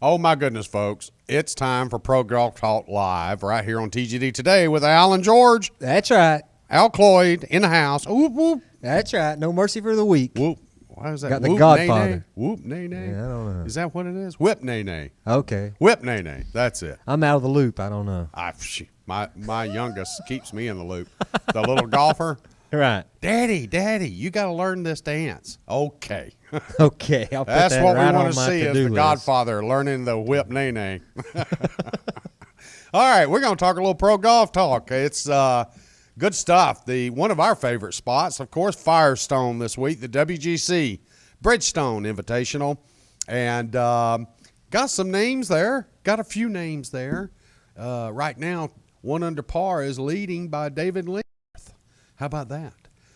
Oh, my goodness, folks. It's time for Pro Golf Talk Live right here on TGD Today with Al and George. That's right. Al Cloyd in the house. Whoop, whoop. That's right. No mercy for the weak. Whoop. Why is that? Got the Whoop, Godfather. nay, nay. Whoop, nay, nay. Yeah, I don't know. Is that what it is? Whip, nay, nay. Okay. Whip, nay, nay. That's it. I'm out of the loop. I don't know. My youngest keeps me in the loop. The little golfer. Right. Daddy, you got to learn this dance. Okay. Okay. I'll put That's that what right we want on to my see is to-do the list. Godfather learning the whip nay nay. All right, we're going to talk a little pro golf talk. It's good stuff. One of our favorite spots, of course, Firestone this week, the WGC Bridgestone Invitational, and got some names there. Got a few names there. Right now, one under par is leading by David Lindberth. How about that?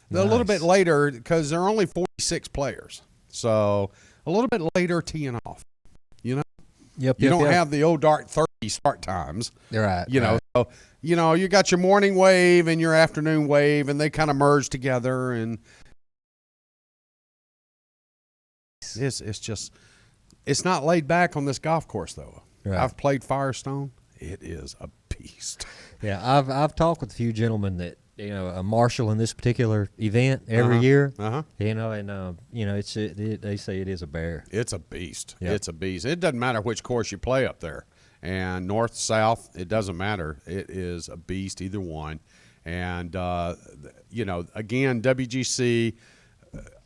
Nice. A little bit later, because there are only 46 players. So a little bit later teeing off. You know? Yep. You don't have the old dark 30 start times. Right. You know, so, you got your morning wave and your afternoon wave, and they kind of merge together. And it's not laid back on this golf course, though. Right. I've played Firestone. It is a beast. Yeah. I've talked with a few gentlemen that, a marshal in this particular event every year. Uh-huh. And they say it is a bear. It's a beast. Yep. It's a beast. It doesn't matter which course you play up there. And north, south, it doesn't matter. It is a beast, either one. And, again, WGC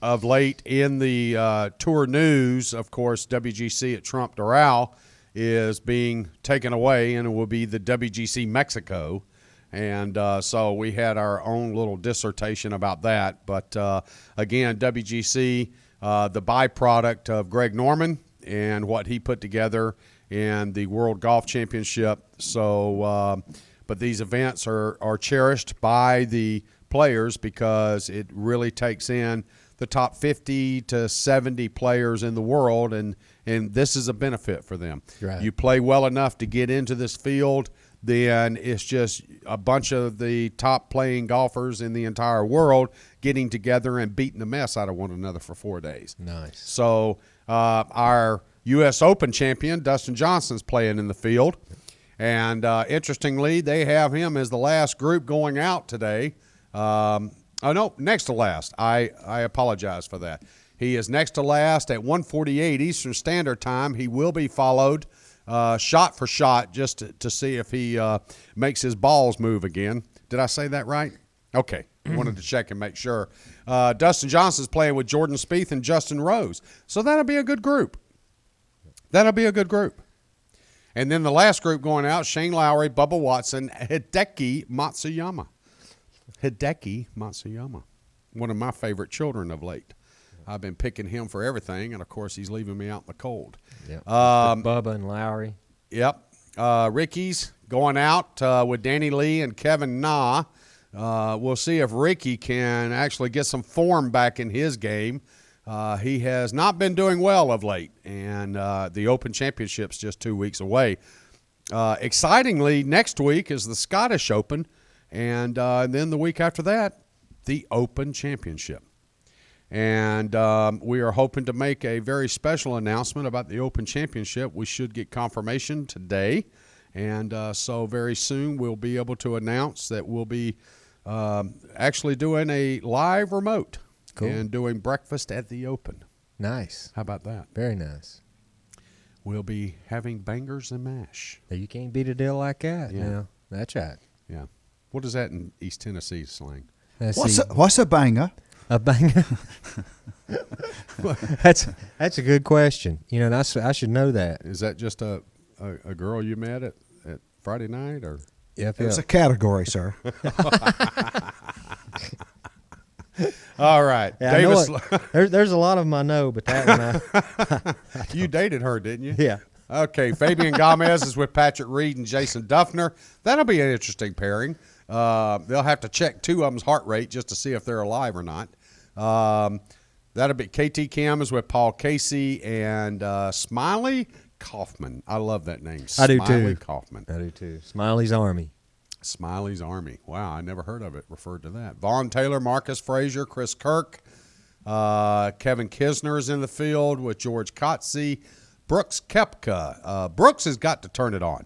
of late in the tour news, of course, WGC at Trump Doral is being taken away, and it will be the WGC Mexico. And so we had our own little dissertation about that. But, again, WGC, the byproduct of Greg Norman and what he put together in the World Golf Championship. So, but these events are cherished by the players because it really takes in the top 50 to 70 players in the world, and this is a benefit for them. Right. You play well enough to get into this field, then it's just a bunch of the top playing golfers in the entire world getting together and beating the mess out of one another for 4 days. Nice. So our U.S. Open champion, Dustin Johnson's playing in the field. And interestingly, they have him as the last group going out today. Next to last. I apologize for that. He is next to last at 1:48 Eastern Standard Time. He will be followed shot for shot just to see if he makes his balls move again. Did I say that right? Okay. Wanted to check and make sure. Dustin Johnson's playing with Jordan Spieth and Justin Rose. So that'll be a good group. And then the last group going out, Shane Lowry, Bubba Watson, Hideki Matsuyama. One of my favorite children of late. I've been picking him for everything, and, of course, he's leaving me out in the cold. Yep. Bubba and Lowry. Yep. Ricky's going out with Danny Lee and Kevin Na. We'll see if Ricky can actually get some form back in his game. He has not been doing well of late, and the Open Championship's just 2 weeks away. Excitingly, next week is the Scottish Open, and then the week after that, the Open Championship. And we are hoping to make a very special announcement about the Open Championship. We should get confirmation today. And so very soon we'll be able to announce that we'll be actually doing a live remote. Cool. And doing breakfast at the Open. Nice. How about that? Very nice. We'll be having bangers and mash. You can't beat a deal like that. Yeah. Now. That's right. Yeah. What is that in East Tennessee slang? What's a banger? A banger? That's a good question. I should know that. Is that just a girl you met at Friday night? Or? Yep. It's a category, sir. All right. Yeah, Davis, there's a lot of them I know, but that one You dated her, didn't you? Yeah. Okay. Fabian Gomez is with Patrick Reed and Jason Duffner. That'll be an interesting pairing. They'll have to check two of them's heart rate just to see if they're alive or not. That'll be KT Kim is with Paul Casey and Smiley Kaufman. I love that name. I do too. Smiley Kaufman. I do too. Smiley's Army. Smiley's Army. Wow, I never heard of it referred to that. Vaughn Taylor, Marcus Frazier, Chris Kirk, Kevin Kisner is in the field with George Kotze, Brooks Koepka. Brooks has got to turn it on.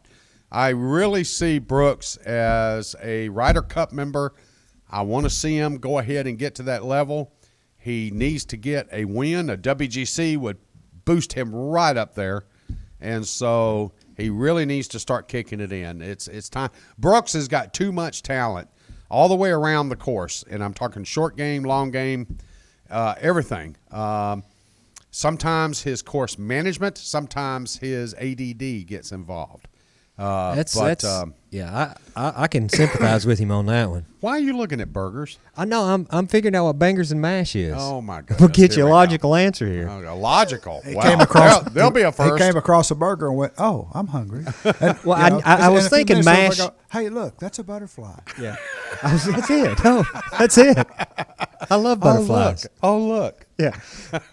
I really see Brooks as a Ryder Cup member. I want to see him go ahead and get to that level. He needs to get a win. A WGC would boost him right up there. And so he really needs to start kicking it in. It's time. Brooks has got too much talent all the way around the course, and I'm talking short game, long game, everything. Sometimes his course management, sometimes his ADD gets involved. I can sympathize with him on that one. Why are you looking at burgers? I know I'm figuring out what bangers and mash is. Oh my goodness! We'll get you Here a we logical answer here. go. Logical. He Wow. came across. There'll be a first. He came across a burger and went, "Oh, I'm hungry." And, Well, you know, I was and a few thinking minutes later, I mash- go, hey, look, that's a butterfly. Yeah, that's it. Oh, that's it. I love butterflies. Oh look. Yeah,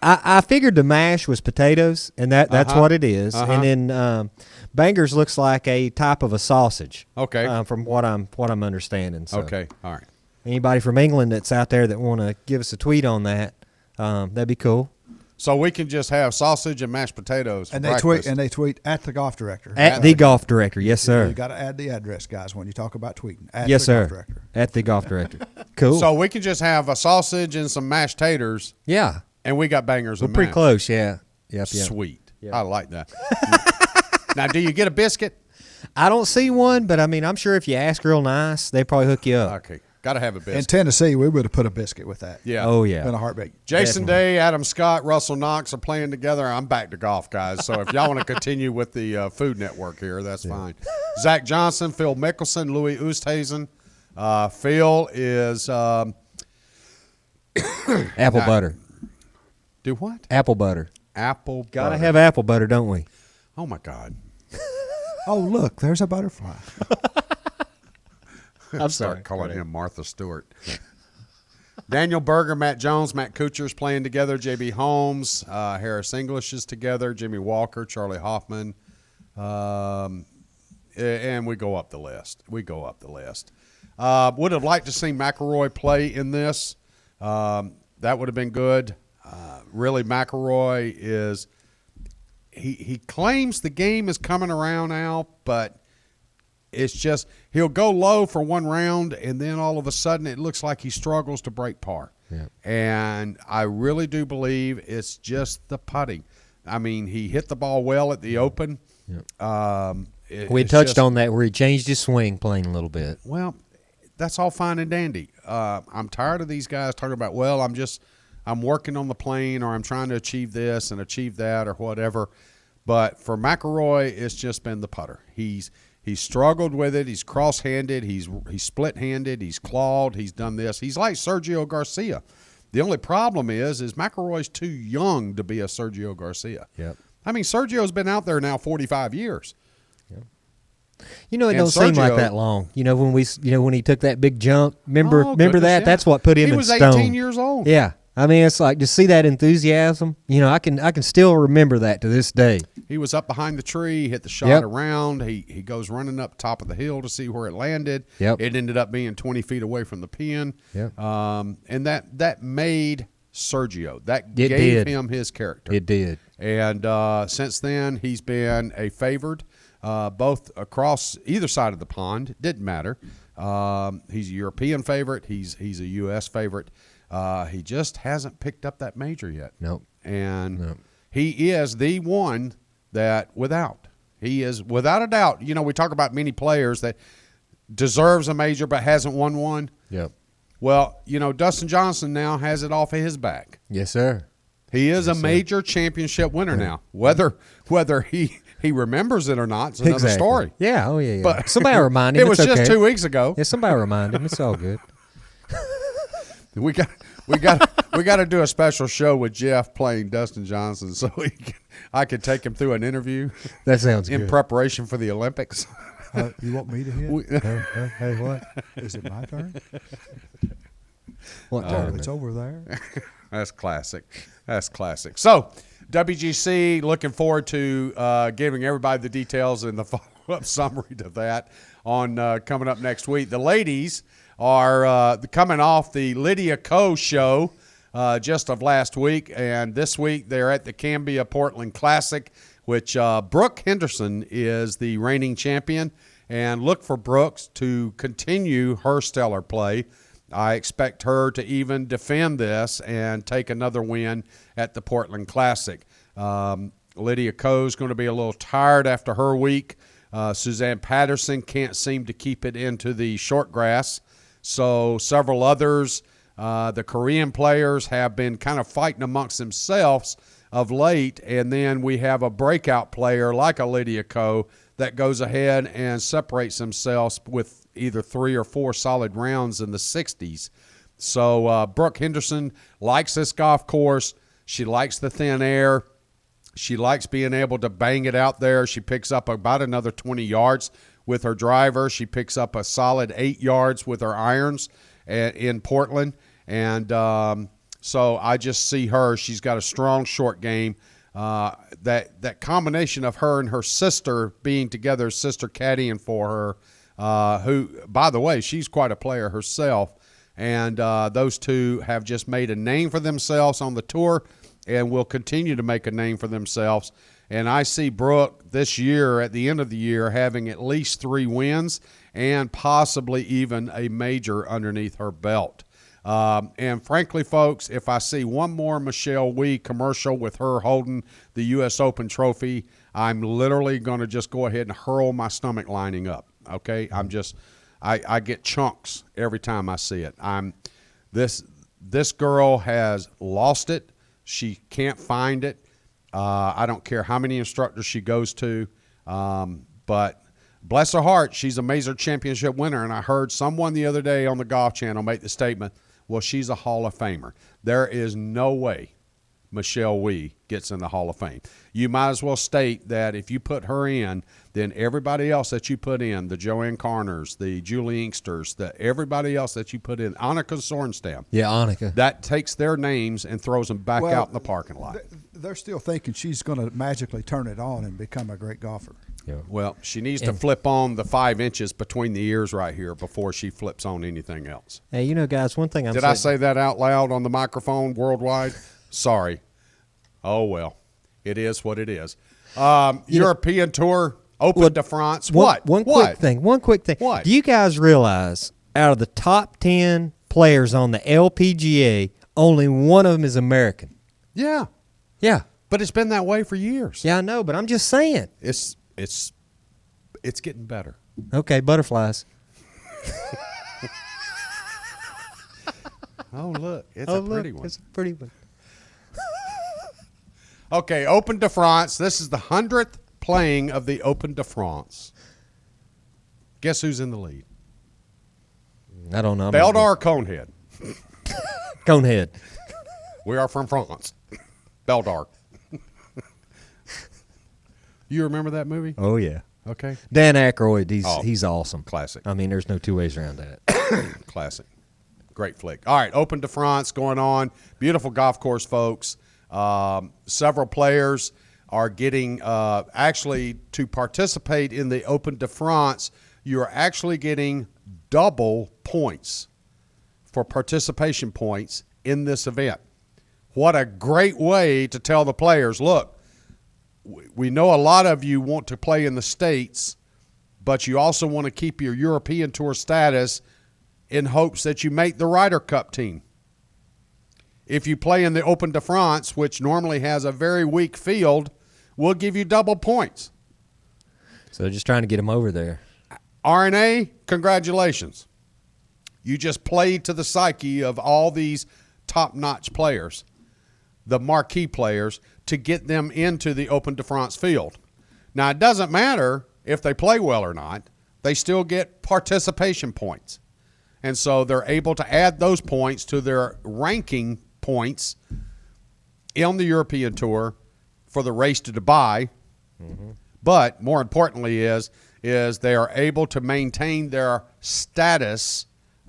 I figured the mash was potatoes, and that's what it is. And then bangers looks like a type of a sausage. Okay. From what I'm understanding. So. Okay. All right. Anybody from England that's out there that want to give us a tweet on that, that'd be cool. So we can just have sausage and mashed potatoes for And they breakfast. tweet at the golf director. At the golf director, yes, You sir. got to add the address, guys, when you talk about tweeting. At Yes, the sir. golf director. At the golf director. Cool. So we can just have a sausage and some mashed taters, yeah, and we got bangers we're and pretty mash. close. Yeah. Yep. Sweet. Yep. I like that. Now, do you get a biscuit? I don't see one, but I mean, I'm sure if you ask real nice, they probably hook you up. Okay. Got to have a In biscuit. Tennessee, we would have put a biscuit with that. Yeah. Oh yeah. In a heartbeat. Jason Definitely. Day, Adam Scott, Russell Knox are playing together. I'm back to golf, guys. So if y'all want to continue with the Food Network here, that's fine. Zach Johnson, Phil Mickelson, Louis Oosthuizen. Phil is Apple butter. do what? Apple butter. Apple. Gotta butter. have apple butter, don't we? Oh my God. Oh, look, there's a butterfly. I'm Start calling him Martha Stewart. Daniel Berger, Matt Jones, Matt Kuchar's playing together. J.B. Holmes, Harris English is together. Jimmy Walker, Charlie Hoffman, and we go up the list. Would have liked to see McIlroy play in this. That would have been good. Really, McIlroy is he claims the game is coming around now, but it's just he'll go low for one round, and then all of a sudden it looks like he struggles to break par. Yeah. And I really do believe it's just the putting. I mean, he hit the ball well at the Open. We it's touched just- on that where he changed his swing playing a little bit. Well, that's all fine and dandy. I'm tired of these guys talking about, well, I'm working on the plane, or I'm trying to achieve this and achieve that, or whatever. But for McIlroy, it's just been the putter. He's struggled with it. He's cross-handed. He's split-handed. He's clawed. He's done this. He's like Sergio Garcia. The only problem is McIlroy's too young to be a Sergio Garcia. Yep. I mean, Sergio's been out there now 45 years. You know, it And don't seem like Sergio- that long. You know, when he took that big jump. Remember Oh, goodness, that? yeah. That's what put him He in was stone. 18 years old. Yeah. I mean, it's like to see that enthusiasm. You know, I can still remember that to this day. He was up behind the tree, hit the shot Yep. around. He goes running up top of the hill to see where it landed. Yep. It ended up being 20 feet away from the pin. Yep. And that made Sergio. That It gave did. him his character. It did. And since then, he's been a favored, both across either side of the pond. Didn't matter. He's a European favorite. He's a U.S. favorite. He just hasn't picked up that major yet. Nope. And Nope. he is the one that he is without a doubt. You know, we talk about many players that deserves a major but hasn't won one. Yep. Well, you know, Dustin Johnson now has it off of his back. Yes, sir. He is a major championship winner now. Whether he remembers it or not, it's another story. Yeah. Oh, yeah. But somebody remind him. It was it's just okay. 2 weeks ago. Yeah, somebody remind him. It's all good. We got to do a special show with Jeff playing Dustin Johnson, so I could take him through an interview That sounds in good. preparation for the Olympics. You want me to hit? Hey, what? Is it my turn? What Oh, tournament? it's over there. That's classic. So, WGC, looking forward to giving everybody the details and the follow-up summary to that on coming up next week. The ladies are coming off the Lydia Ko show just of last week, and this week they're at the Cambia Portland Classic, which Brooke Henderson is the reigning champion, and look for Brooks to continue her stellar play. I expect her to even defend this and take another win at the Portland Classic. Lydia Ko's going to be a little tired after her week. Suzanne Patterson can't seem to keep it into the short grass. So several others, the Korean players, have been kind of fighting amongst themselves of late. And then we have a breakout player like a Lydia Ko that goes ahead and separates themselves with either 3 or 4 solid rounds in the 60s. So Brooke Henderson likes this golf course. She likes the thin air. She likes being able to bang it out there. She picks up about another 20 yards with her driver. She picks up a solid 8 yards with her irons in Portland. And so I just see her. She's got a strong short game. That combination of her and her sister being together, sister caddying for her, who, by the way, she's quite a player herself. And those two have just made a name for themselves on the tour and will continue to make a name for themselves. And I see Brooke this year, at the end of the year, having at least 3 wins and possibly even a major underneath her belt. And frankly, folks, if I see one more Michelle Wie commercial with her holding the U.S. Open trophy, I'm literally going to just go ahead and hurl my stomach lining up. Okay, I get chunks every time I see it. This girl has lost it. She can't find it. I don't care how many instructors she goes to, but bless her heart, she's a major championship winner. And I heard someone the other day on the Golf Channel make the statement, well, she's a Hall of Famer. There is no way Michelle Wie gets in the Hall of Fame. You might as well state that if you put her in, then everybody else that you put in, the Joanne Carners, the Julie Inksters, everybody else that you put in, Annika Sorenstam. Yeah, Annika. That takes their names and throws them back out in the parking lot. They're still thinking she's going to magically turn it on and become a great golfer. Yeah. Well, she needs to flip on the 5 inches between the ears right here before she flips on anything else. Hey, you know, guys, one thing Did I say that out loud on the microphone worldwide? Sorry. Oh, well, it is what it is. European Tour, Open de France. What? One quick thing. What? Do you guys realize out of the top 10 players on the LPGA, only one of them is American? Yeah. Yeah. But it's been that way for years. Yeah, I know, but I'm just saying. It's getting better. Okay, butterflies. Oh, look. It's a pretty one. It's a pretty one. Okay, Open de France. This is the 100th playing of the Open de France. Guess who's in the lead? I don't know. Beldar Conehead. Conehead. We are from France. Beldar. You remember that movie? Oh, yeah. Okay. Dan Aykroyd, he's awesome. Classic. I mean, there's no 2 ways around that. Classic. Great flick. All right, Open de France going on. Beautiful golf course, folks. Several players are getting actually to participate in the Open de France. You are actually getting double points for participation points in this event. What a great way to tell the players, look, we know a lot of you want to play in the States, but you also want to keep your European Tour status in hopes that you make the Ryder Cup team. If you play in the Open de France, which normally has a very weak field, we'll give you double points. So they're just trying to get him over there. RNA, congratulations. You just played to the psyche of all these top-notch players, the marquee players, to get them into the Open de France field. Now, it doesn't matter if they play well or not. They still get participation points. And so they're able to add those points to their ranking points on the European Tour for the race to Dubai. Mm-hmm. But more importantly is they are able to maintain their status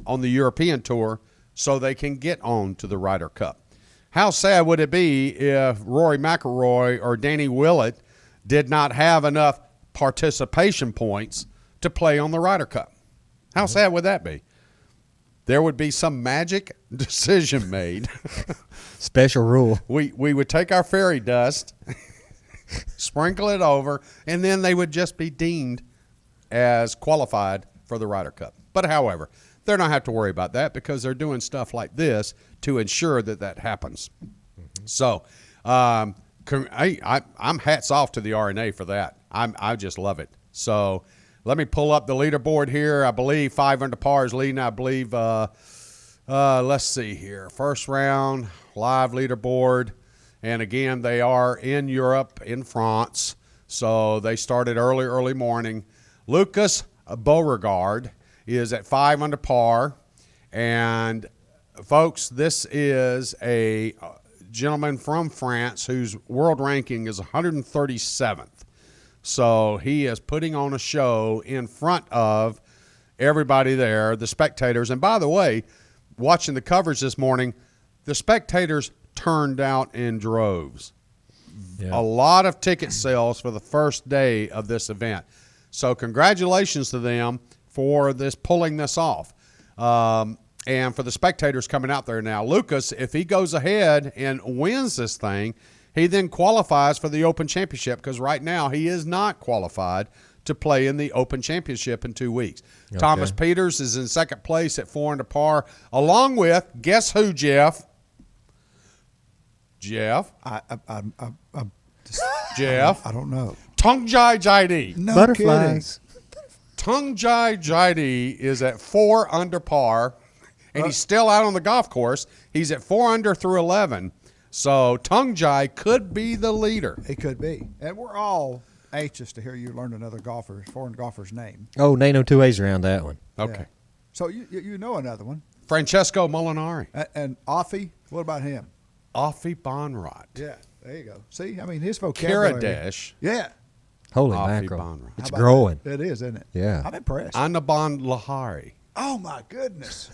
on the European Tour so they can get on to the Ryder Cup. How sad would it be if Rory McIlroy or Danny Willett did not have enough participation points to play on the Ryder Cup? How sad would that be? There would be some magic decision made. Special rule. We would take our fairy dust sprinkle it over, and then they would just be deemed as qualified for the Ryder Cup. But however, they don't have to worry about that because they're doing stuff like this to ensure that that happens. So I'm hats off to the RNA for that. I just love it. So let me pull up the leaderboard here. I believe 5 under par is leading. I believe, let's see here. First round, live leaderboard. And again, they are in Europe, in France. So they started early morning. Lucas Beauregard is at 5 under par. And, folks, this is a gentleman from France whose world ranking is 137th. So he is putting on a show in front of everybody there, the spectators. And by the way, watching the coverage this morning, the spectators turned out in droves. Yeah. A lot of ticket sales for the first day of this event. So congratulations to them for pulling this off. And for the spectators coming out there now, Lucas, if he goes ahead and wins this thing, he then qualifies for the Open Championship because right now he is not qualified to play in the Open Championship in 2 weeks. Okay. Thomas Peters is in second place at 4 under par, along with, guess who, Jeff? Jeff? Jeff? I don't know. Tungjai Jaidi. No Butterflies. Tungjai Jaidi is at 4 under par, and he's still out on the golf course. He's at 4 under through 11. So Tungjai could be the leader. He could be. And we're all anxious to hear you learn another foreign golfer's name. Oh, ain't no two ways around that one. Okay. Yeah. So you know another one. Francesco Molinari. And Offie, what about him? Offie Bonrot. Yeah, there you go. See, I mean, his vocabulary. Karadesh. Yeah. Holy Offie mackerel. Bonrot. It's How about growing. that? It is, isn't it? Yeah. I'm impressed. Anabon Lahari. Oh, my goodness.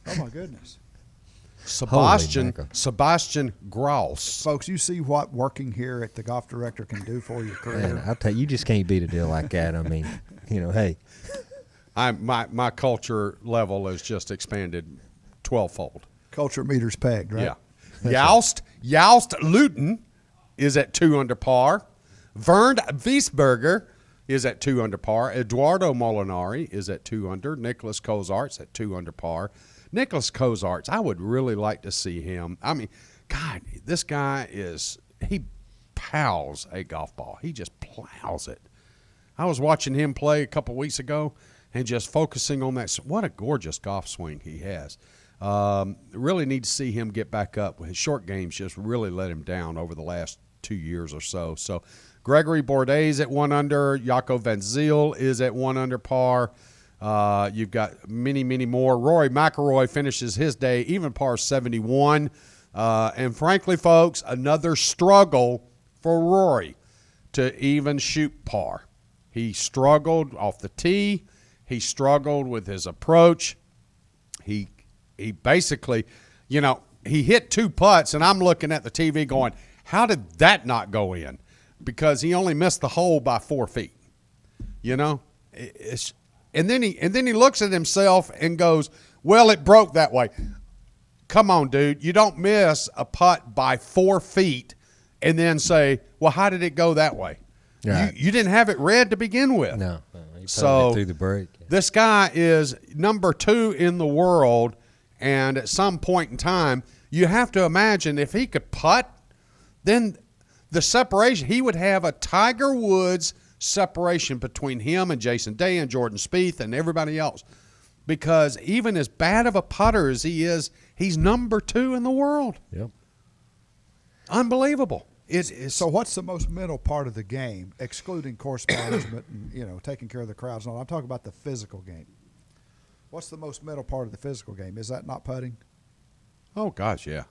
Oh, my goodness. Sebastian mackerel. Grouse. Folks, you see what working here at the Golf Director can do for your career. Man, I'll tell you, you just can't beat a deal like that. I mean, hey. My culture level has just expanded 12-fold. Culture meters pegged, right? Yeah. Joust Luton is at 2 under par. Vern Wiesberger is at 2 under par. Eduardo Molinari is at 2 under. Nicholas Kozarts at 2 under par. Nicholas Kozarts, I would really like to see him. I mean, God, this guy he pows a golf ball. He just plows it. I was watching him play a couple weeks ago and just focusing on that. What a gorgeous golf swing he has. Really need to see him get back up. His short game's just really let him down over the last 2 years or so. So Gregory Bourdais at 1 under. Jaco Van Zyl is at 1 under par. You've got many more. Rory McIlroy finishes his day, even par 71. And frankly, folks, another struggle for Rory to even shoot par. He struggled off the tee. He struggled with his approach. He basically, he hit 2 putts, and I'm looking at the TV going, how did that not go in? Because he only missed the hole by 4 feet. And then he looks at himself and goes, well, it broke that way. Come on, dude. You don't miss a putt by 4 feet and then say, well, how did it go that way? Right. You didn't have it read to begin with. No. So through the break. This guy is number 2 in the world, and at some point in time, you have to imagine if he could putt, then the separation, he would have a Tiger Woods separation between him and Jason Day and Jordan Spieth and everybody else. Because even as bad of a putter as he is, he's number 2 in the world. Yep. Unbelievable. So what's the most mental part of the game, excluding course management and taking care of the crowds and all? I'm talking about the physical game. What's the most mental part of the physical game? Is that not putting? Oh, gosh, yeah.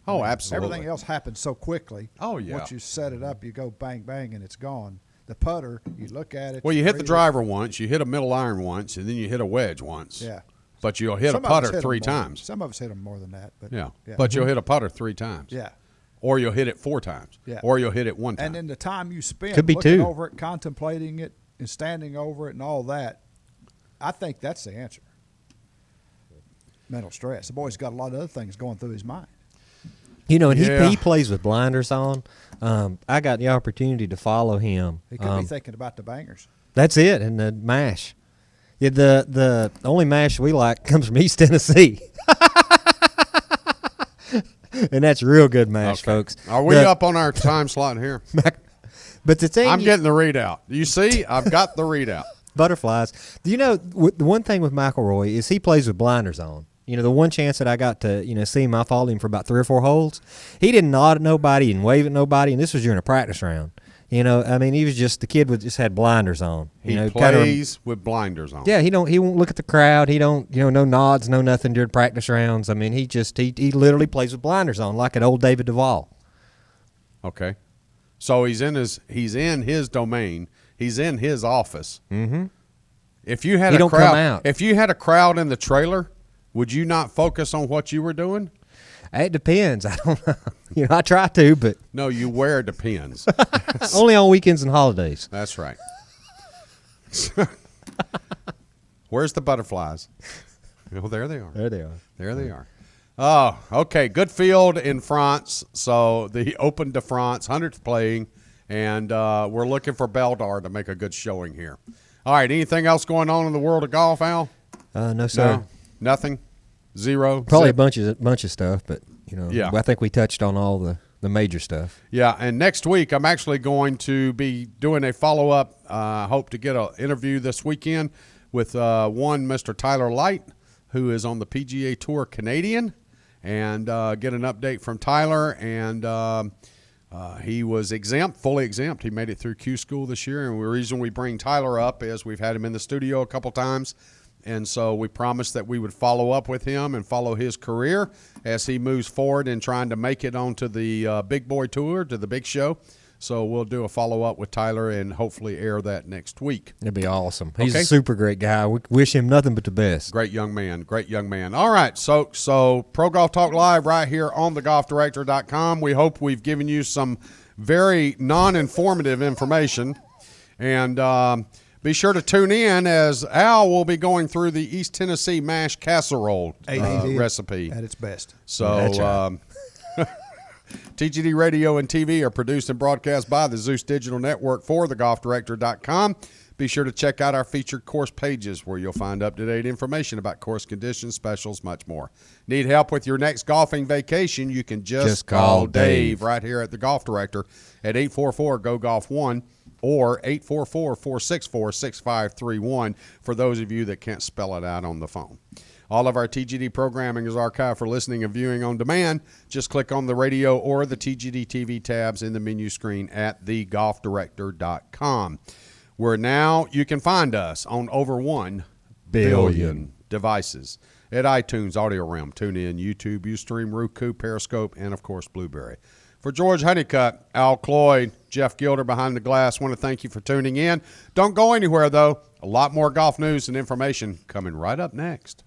Oh, absolutely. Everything else happens so quickly. Oh, yeah. Once you set it up, you go bang, bang, and it's gone. The putter, you look at it. Well, you hit the driver once, you hit a middle iron once, and then you hit a wedge once. Yeah. But you'll hit a putter 3 times. Some of us hit them more than that. But yeah. But you'll hit a putter 3 times. Yeah. Or you'll hit it 4 times. Yeah. Or you'll hit it 1 time. And then the time you spend Could be looking 2. over it, contemplating it, and standing over it and all that, I think that's the answer. Mental stress. The boy's got a lot of other things going through his mind. You know, and Yeah. he plays with blinders on. I got the opportunity to follow him. He could be thinking about the Bangers. That's it, and the mash. Yeah, the only mash we like comes from East Tennessee. And that's real good mash, folks. Are we The- up on our time slot here? But the thing I'm getting the readout. You see, I've got the readout. butterflies. Do you know the one thing with McElroy is he plays with blinders on. You know, the one chance that I got to see him, I followed him for about 3 or 4 holes. He didn't nod at nobody and wave at nobody, and this was during a practice round. You know, I mean, he was just the kid with just had blinders on. He kinda- plays with blinders on. Yeah, he won't look at the crowd. He don't no nods, no nothing during practice rounds. I mean, he literally plays with blinders on like an old David Duvall. Okay. So he's in his domain. He's in his office. Mm-hmm. If you had He a don't come crowd, out. if you had a crowd in the trailer, would you not focus on what you were doing? It depends. I don't know. I try to, but No, you wear Depends. only on weekends and holidays. That's right. Where's the butterflies? Oh, there they are. There they are. There they are. Oh, okay. Good field in France. So the Open de France, 100th playing, and we're looking for Beldar to make a good showing here. All right. Anything else going on in the world of golf, Al? No, sir. No, nothing. Zero. Probably Zip. a bunch of stuff, but Yeah. I think we touched on all the major stuff. Yeah, and next week I'm actually going to be doing a follow-up. Hope to get an interview this weekend with one Mr. Tyler Light, who is on the PGA Tour Canadian, and get an update from Tyler. And he was fully exempt. He made it through Q School this year, and the reason we bring Tyler up is we've had him in the studio a couple times. And so we promised that we would follow up with him and follow his career as he moves forward in trying to make it onto the Big Boy Tour, to the big show. So we'll do a follow-up with Tyler and hopefully air that next week. It'd be awesome. He's Okay. a super great guy. We wish him nothing but the best. Great young man. Great young man. All right. So Pro Golf Talk Live right here on thegolfdirector.com. We hope we've given you some very non-informative information. And be sure to tune in as Al will be going through the East Tennessee mash casserole ADD recipe. at its best. So That's right. TGD Radio and TV are produced and broadcast by the Zeus Digital Network for thegolfdirector.com. Be sure to check out our featured course pages where you'll find up-to-date information about course conditions, specials, much more. Need help with your next golfing vacation? You can just call Dave right here at the Golf Director at 844-GO-GOLF-1 or 844-464-6531 for those of you that can't spell it out on the phone. All of our TGD programming is archived for listening and viewing on demand. Just click on the radio or the TGD TV tabs in the menu screen at thegolfdirector.com, where now you can find us on over 1 billion devices at iTunes, Audio Realm, TuneIn, YouTube, Ustream, Roku, Periscope, and, of course, Blueberry. For George Honeycutt, Al Cloyd, Jeff Gilder behind the glass, want to thank you for tuning in. Don't go anywhere, though. A lot more golf news and information coming right up next.